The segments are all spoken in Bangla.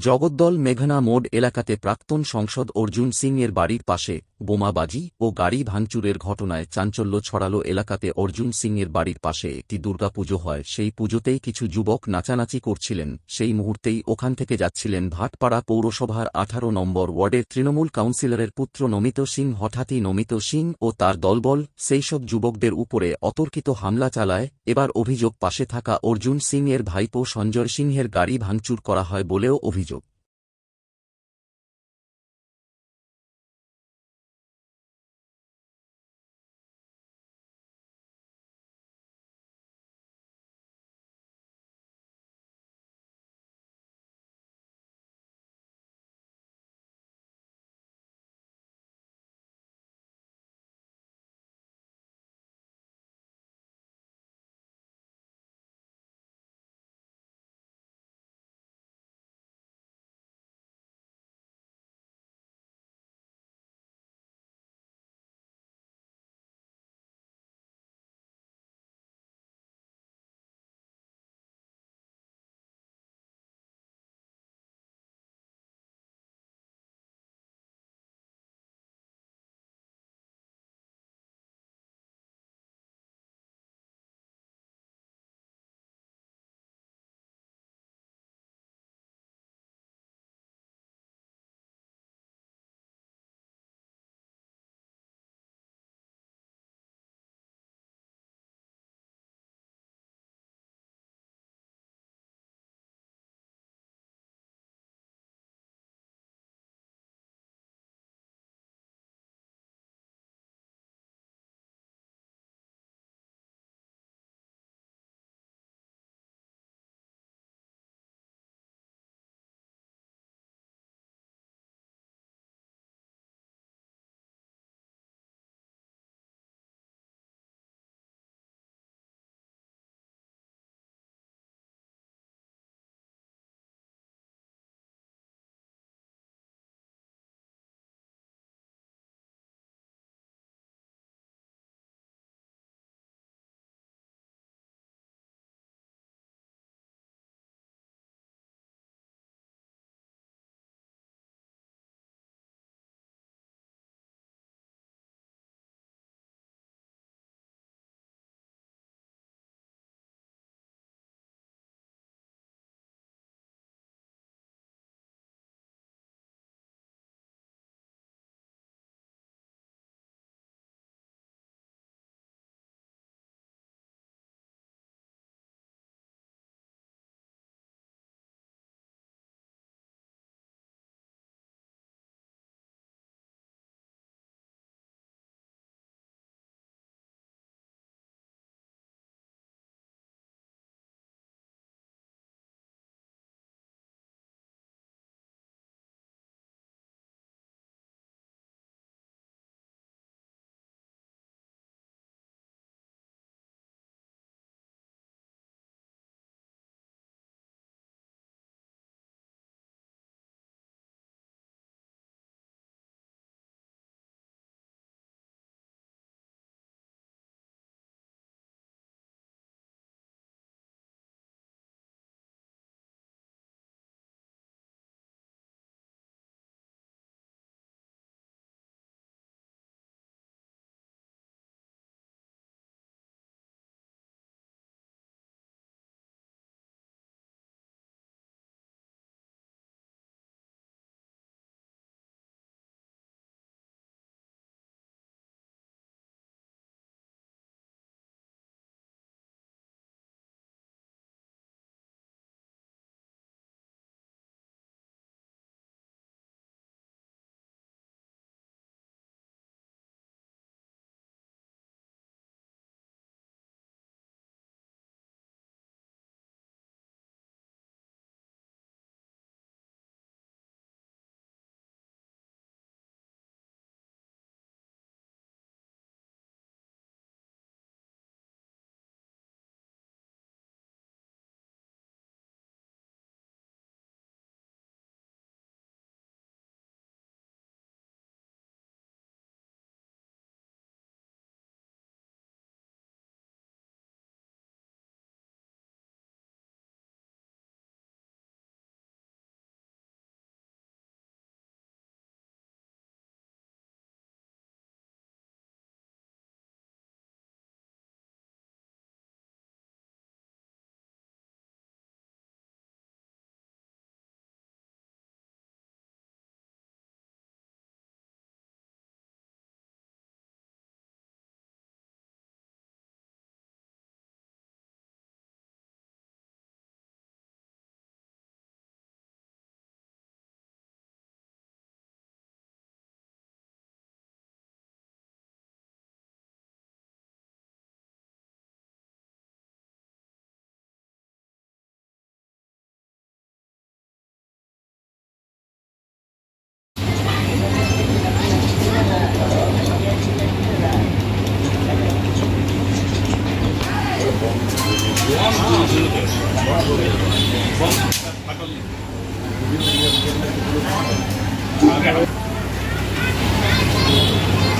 জগদ্দল মেঘনা মোড় এলাকাতে প্রাক্তন সংসদ অর্জুন সিং এর বাড়ির পাশে বোমাবাজি ও গাড়ি ভাঙচুরের ঘটনায় চাঞ্চল্য ছড়ালো এলাকাতে। অর্জুন সিং এর বাড়ির পাশে একটি দুর্গাপুজো হয়, সেই পুজোতেই কিছু যুবক নাচানাচি করছিলেন। সেই মুহূর্তেই ওখান থেকে যাচ্ছিলেন ভাটপাড়া পৌরসভার 18 নম্বর ওয়ার্ডের তৃণমূল কাউন্সিলরের পুত্র নমিত সিং। হঠাৎই নমিত সিং ও তার দলবল সেইসব যুবকদের উপরে অতর্কিত হামলা চালায়। এবার অভিযোগ, পাশে থাকা অর্জুন সিং এর ভাইপো সঞ্জয় সিংহের গাড়ি ভাঙচুর করা হয় বলেও অভিযোগ।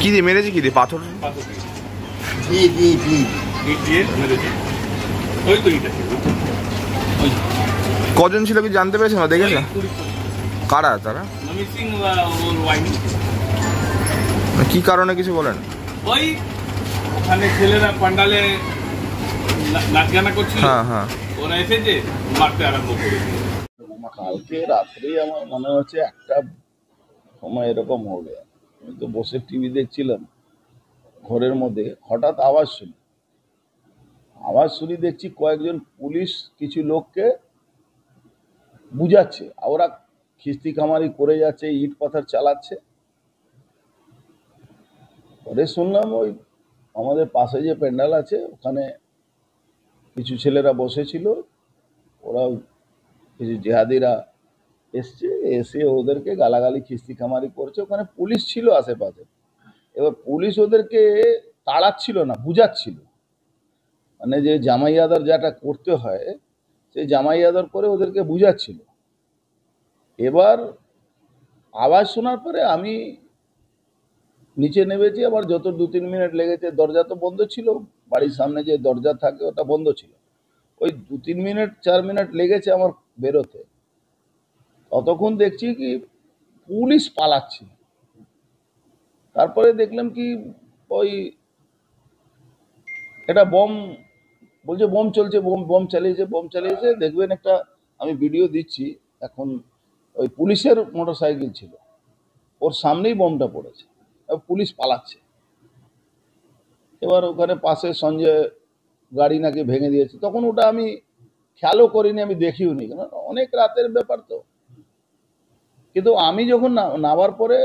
কি দিয়ে মেরেছে? কি দিয়ে? পাথর? কজন ছিল কি জানতে পেরেছেন বা দেখেছেন? কারা তারা? কি কারণে কিছু বলেন? ওই ওখানে ছেলেরা পান্ডালে নাচ গানা করছিল, ওরা এসেছে মারতে আরম্ভ করেছে। কালকে রাত্রে আমার মনে হচ্ছে একটা সময় এরকম হবে, আমি তো বসে টিভি দেখছিলাম ঘরের মধ্যে, হঠাৎ আওয়াজ শুনি দেখছি কয়েকজন পুলিশ কিছু লোককে বুঝাচ্ছে, ওরা খিস্তি কামারি করে যাচ্ছে, ইট পাথর চালাচ্ছে। পরে শুনলাম ওই আমাদের পাশে যে প্যান্ডেল আছে ওখানে কিছু ছেলেরা বসেছিল, ওরা কিছু জেহাদিরা এসে ওদেরকে গালাগালি খিস্তি কামারি করছে। ওখানে পুলিশ ছিল আশেপাশে, এবার পুলিশ ওদেরকে তাড়াচ্ছিল না, বুঝাচ্ছিল, মানে যে জামাই আদর যেটা করতে হয় সেই জামাই আদর করে ওদেরকে বুঝাচ্ছিল। এবার আওয়াজ শোনার পরে আমি নিচে নেমেছি, আবার যত 2-3 মিনিট লেগেছে, দরজা তো বন্ধ ছিল, বাড়ির সামনে যে দরজা থাকে ওটা বন্ধ ছিল, ওই 2-3 মিনিট 4 মিনিট লেগেছে আমার বেরোতে। ততক্ষণ দেখছি কি পুলিশ পালাচ্ছে। তারপরে দেখলাম কি ওই এটা বম বলছে, বম চলছে, বম চালিয়েছে। দেখবেন একটা আমি ভিডিও দিচ্ছি এখন, ওই পুলিশের মোটরসাইকেল ছিল, ওর সামনেই বমটা পড়েছে, পুলিশ পালাচ্ছে। এবার ওখানে পাশে সঞ্জয় গাড়ি নাকি ভেঙে দিয়েছে, তখন ওটা আমি খেয়ালও করিনি, আমি দেখিও নি, কেন অনেক রাতের ব্যাপার তো। কিন্তু আমি যখন নামার পরে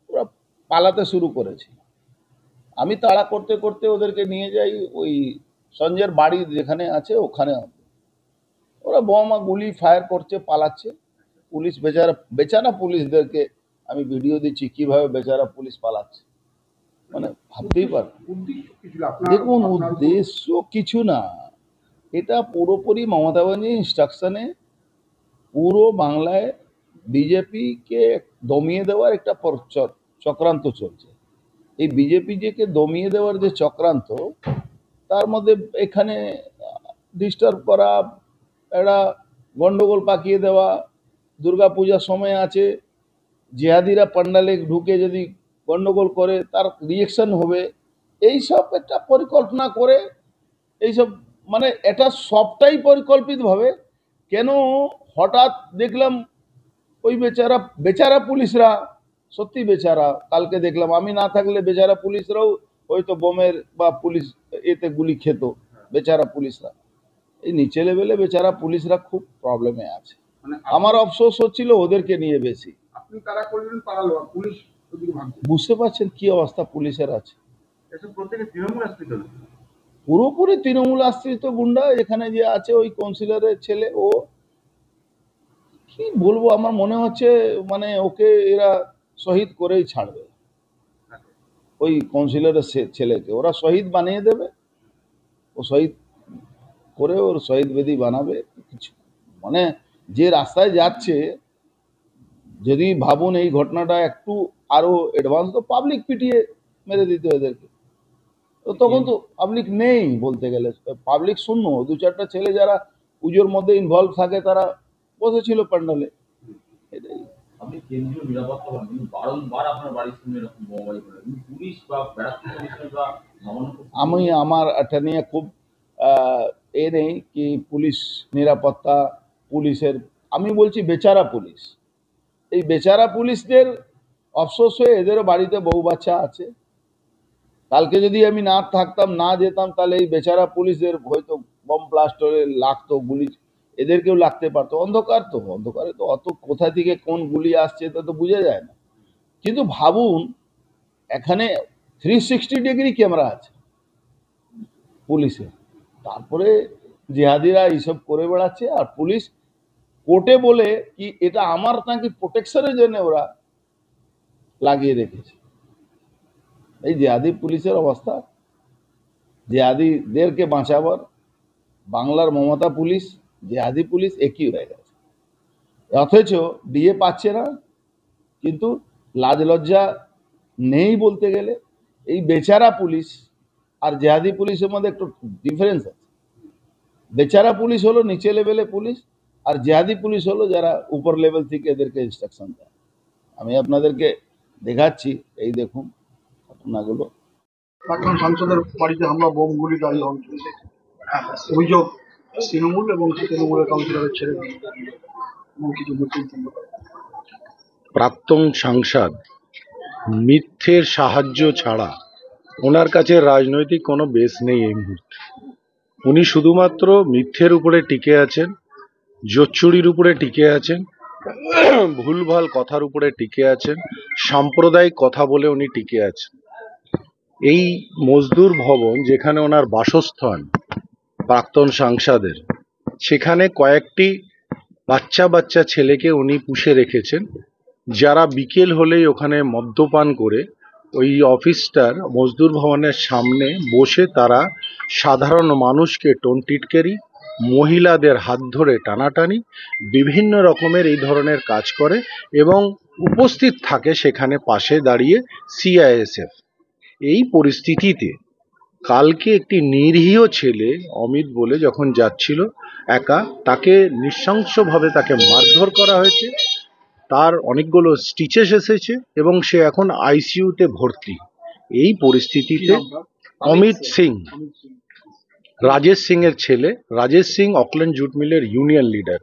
ওরা পালাতে শুরু করেছে, আমি তাড়া করতে করতে ওদেরকে নিয়ে যাই ওই সঞ্জয়ের বাড়ি যেখানে আছে ওখানে। ওরা বোম গুলি ফায়ার করছে, পালাচ্ছে। পুলিশ বেচারা পুলিশদেরকে আমি ভিডিও দিচ্ছি কিভাবে বেচারা পুলিশ পালাচ্ছে, মানে ভাবতেই পার। দেখুন উদ্দেশ্য কিছু না, এটা পুরোপুরি মমতা ব্যানার্জির ইনস্ট্রাকশনে পুরো বাংলায় বিজেপিকে দমিয়ে দেওয়ার একটা চক্রান্ত চলছে। এই বিজেপিকে দমিয়ে দেওয়ার যে চক্রান্ত, তার মধ্যে এখানে ডিস্টার্ব করা, একটা গন্ডগোল পাকিয়ে দেওয়া, দুর্গাপূজার সময় আছে, জেহাদিরা পান্ডালে ঢুকে যদি গন্ডগোল করে তার রিয়েকশন হবে, এইসব একটা পরিকল্পনা করে এইসব, মানে এটা সবটাই পরিকল্পিতভাবে। কেন হঠাৎ দেখলাম ওই বেচারা পুলিশরা, সত্যি বেচারা, কালকে দেখলাম আমি না থাকলে বেচারা পুলিশরাও হয়তো বোমের বা পুলিশ এতে গুলি খেত। বেচারা পুলিশরা, এই নিচে লেভেলে বেচারা পুলিশরা খুব প্রবলেমে আছে। আমার আফসোস হচ্ছিল ওদেরকে নিয়ে বেশি। বুঝতে পারছেন কি অবস্থা পুলিশের আছে, পুরোপুরি তৃণমূল আশ্রিত গুন্ডা। এখানে যে আছে ওই কাউন্সিলরের ছেলে, ও কি বলবো, আমার মনে হচ্ছে মানে ওকে এরা শহীদ করেই ছাড়বে, ওই কাউন্সিলরের ছেলেকে ওরা শহীদ বানিয়ে দেবে, ও শহীদ করে ওর শহীদ বেদি বানাবে কিছু, মানে যে রাস্তায় যাচ্ছে। যদি ভাবুন এই ঘটনাটা একটু আরো অ্যাডভান্স, তো পাবলিক পিটিয়ে মেরে দিতে এদেরকে, তো তখন তো পাবলিক নেই বলতে গেলে, পাবলিক শূন্য। 2-4টা ছেলে যারা পুজোর মধ্যে ইনভলভ থাকে তারা বসেছিল প্যান্ডেলে। এটাই আপনি কেন্দ্রীয় নিরাপত্তা বাহিনী বারংবার আপনার বাড়ির সামনে এরকম বোমাবাজি করে, পুলিশ বা ব্যারাকপুর কমিশনার বা আমি আমার এটা নিয়ে খুব এ নেই কি পুলিশ নিরাপত্তা, পুলিশের আমি বলছি বেচারা পুলিশ, এই বেচারা পুলিশদের অফসোস হয়ে এদেরও বাড়িতে বউ বাচ্চা আছে। কালকে যদি আমি না থাকতাম, না যেতাম, তাহলে এই বেচারা পুলিশদের হয়তো বম ব্লাস্ট হলে লাগতো, গুলি এদেরকেও লাগতে পারতো। অন্ধকার তো, অন্ধকারে তো অত কোথা থেকে কোন গুলি আসছে তা তো বোঝা যায় না। কিন্তু ভাবুন এখানে 360 ডিগ্রি ক্যামেরা আছে পুলিশের, তারপরে জেহাদিরা এইসব করে বেড়াচ্ছে, আর পুলিশ কোর্টে বলে কি এটা আমার নাকি প্রোটেকশনের জন্য ওরা লাগিয়ে রেখেছে। এই জেহাদি পুলিশের অবস্থা, জেহাদিদেরকে বাঁচাবার বাংলার মমতা পুলিশ, জেহাদি পুলিশ একই হয়ে গেছে। অথচ ডিএ পাচ্ছে না, কিন্তু লাজ লজ্জা নেই বলতে গেলে। এই বেচারা পুলিশ আর জেহাদি পুলিশের মধ্যে একটু ডিফারেন্স আছে। বেচারা পুলিশ হলো নিচে লেভেলে পুলিশ, আর জেহাদি পুলিশ হলো যারা উপর লেভেল থেকে এদেরকে ইনস্ট্রাকশন দেয়। আমি আপনাদেরকে দেখাচ্ছি, এই দেখুন ঘটনাগুলো। প্রাক্তন সাংসদের বাড়িতে হামলা, বোম, গুলি, গাড়ি ভাঙচুর, অভিযোগ তৃণমূল এবং তৃণমূলের কাউন্সিলরের ছেলে এবং কিছু নেতৃত্ব। প্রাক্তন সাংসদ মিথ্যের সাহায্য ছাড়া ওনার কাছে রাজনৈতিক কোনো বেস নেই এই মুহূর্তে। উনি শুধুমাত্র মিথ্যের উপরে টিকে আছেন, জোচ্চুরির উপরে টিকে আছেন, ভুলভাল কথার উপরে টিকে আছেন, সাম্প্রদায়িক কথা বলে উনি টিকে আছেন। এই মজদুর ভবন যেখানে ওনার বাসস্থান প্রাক্তন সাংসদের, সেখানে কয়েকটি বাচ্চা বাচ্চা ছেলেকে উনি পুষে রেখেছেন, যারা বিকেল হলেই ওখানে মদ্যপান করে ওই অফিসটার মজদুর ভবনের সামনে বসে তারা সাধারণ মানুষকে টোনটিটকেরি, মহিলাদের হাত ধরে টানাটানি, বিভিন্ন রকমের এই ধরনের কাজ করে এবং উপস্থিত থাকে সেখানে পাশে দাঁড়িয়ে সিআইএসএফ। এই পরিস্থিতিতে কালকে একটি নিরীহ ছেলে অমিত বলে যখন যাচ্ছিল একা, তাকে নৃশংসভাবে তাকে মারধর করা হয়েছে, তার অনেকগুলো স্টিচেস এসেছে এবং সে এখন আইসিইউতে ভর্তি। এই পরিস্থিতিতে অমিত সিং, রাজেশ সিং এর ছেলে, রাজেশ সিং অকল্যান্ড জুট মিলের ইউনিয়ন লিডার,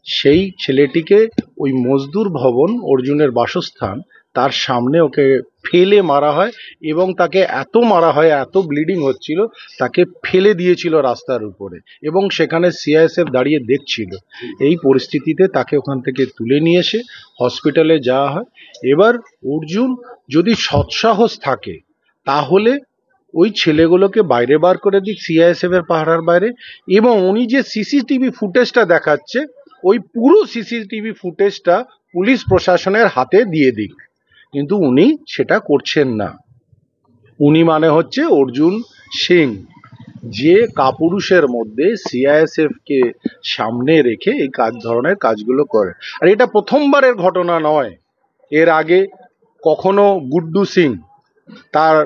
সেই ছেলেটিকে ওই মজদুর ভবন অর্জুনের বাসস্থান তার সামনে ওকে ফেলে মারা হয় এবং তাকে এত মারা হয়, এত ব্লিডিং হচ্ছিল, তাকে ফেলে দিয়েছিল রাস্তার উপরে এবং সেখানে সিআইএসএফ দাঁড়িয়ে দেখছিল। এই পরিস্থিতিতে তাকে ওখান থেকে তুলে নিয়ে এসে হসপিটালে যাওয়া হয়। এবার অর্জুন যদি সৎসাহস থাকে তাহলে ওই ছেলেগুলোকে বাইরে বার করে দিক সিআইএসএফ এর পাহারার বাইরে, এবং উনি যে সিসিটিভি ফুটেজটা দেখাচ্ছে ওই পুরো সিসিটিভি ফুটেজটা পুলিশ প্রশাসনের হাতে দিয়ে দিক, কিন্তু উনি সেটা করছেন না। উনি মানে হচ্ছে অর্জুন সিং, যে কাপুরুষের মধ্যে সিআইএসএফ কে সামনে রেখে এই ধরনের কাজগুলো করে। আর এটা প্রথমবারের ঘটনা নয়, এর আগে কখনো গুড্ডু সিং, তার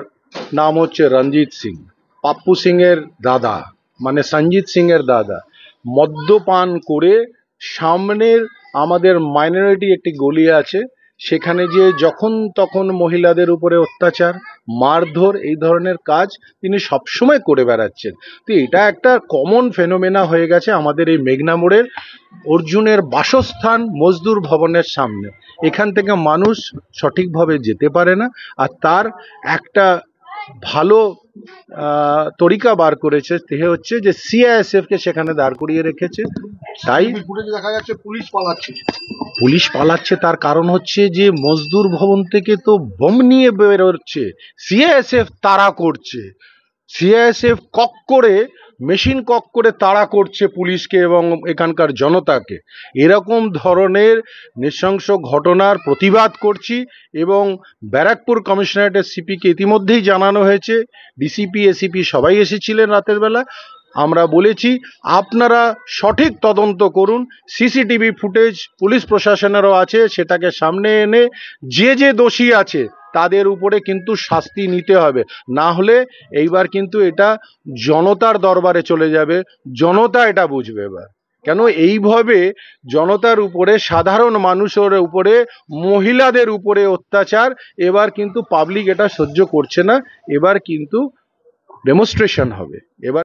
নাম হচ্ছে রঞ্জিত সিং, পাপ্পু সিং এর দাদা মানে সঞ্জিত সিং এর দাদা, মদ্যপান করে সামনের আমাদের মাইনরিটি একটি গলি আছে সেখানে যে যখন তখন মহিলাদের উপরে অত্যাচার, মারধর, এই ধরনের কাজ তিনি সবসময় করে বেড়াচ্ছেন। তো এটা একটা কমন ফেনোমেনা হয়ে গেছে আমাদের এই মেঘনা মোড়ের অর্জুনের বাসস্থান মজদুর ভবনের সামনে। এখান থেকে মানুষ সঠিকভাবে যেতে পারে না, আর তার একটা ভালো তরিকা বার করেছে, সে হচ্ছে যে সিআইএসএফ কে সেখানে দাঁড় করিয়ে রেখেছে। তাই ফুটেজে দেখা যাচ্ছে পুলিশ পালাচ্ছে। পুলিশ পালাচ্ছে তার কারণ হচ্ছে যে মজদুর ভবন থেকে তো বোম নিয়ে বেরোচ্ছে, সিআইএসএফ তাড়া করছে, সিআইএসএফ কক করে, মেশিন কক করে তাড়া করছে পুলিশকে এবং এখানকার জনতাকে। এরকম ধরনের নৃশংস ঘটনার প্রতিবাদ করছি এবং ব্যারাকপুর কমিশনারেটের সিপিকে ইতিমধ্যেই জানানো হয়েছে, ডিসিপি এসিপি সবাই এসেছিলেন রাতের বেলা। আমরা বলেছি আপনারা সঠিক তদন্ত করুন, সিসিটিভি ফুটেজ পুলিশ প্রশাসনেরও আছে, সেটাকে সামনে এনে যে যে দোষী আছে তাদের উপরে কিন্তু শাস্তি নিতে হবে, না হলে এইবার কিন্তু এটা জনতার দরবারে চলে যাবে, জনতা এটা বুঝবে। এবার কেন এইভাবে জনতার উপরে, সাধারণ মানুষের উপরে, মহিলাদের উপরে অত্যাচার, এবার কিন্তু পাবলিক এটা সহ্য করছে না, এবার কিন্তু ডেমনস্ট্রেশন হবে। এবার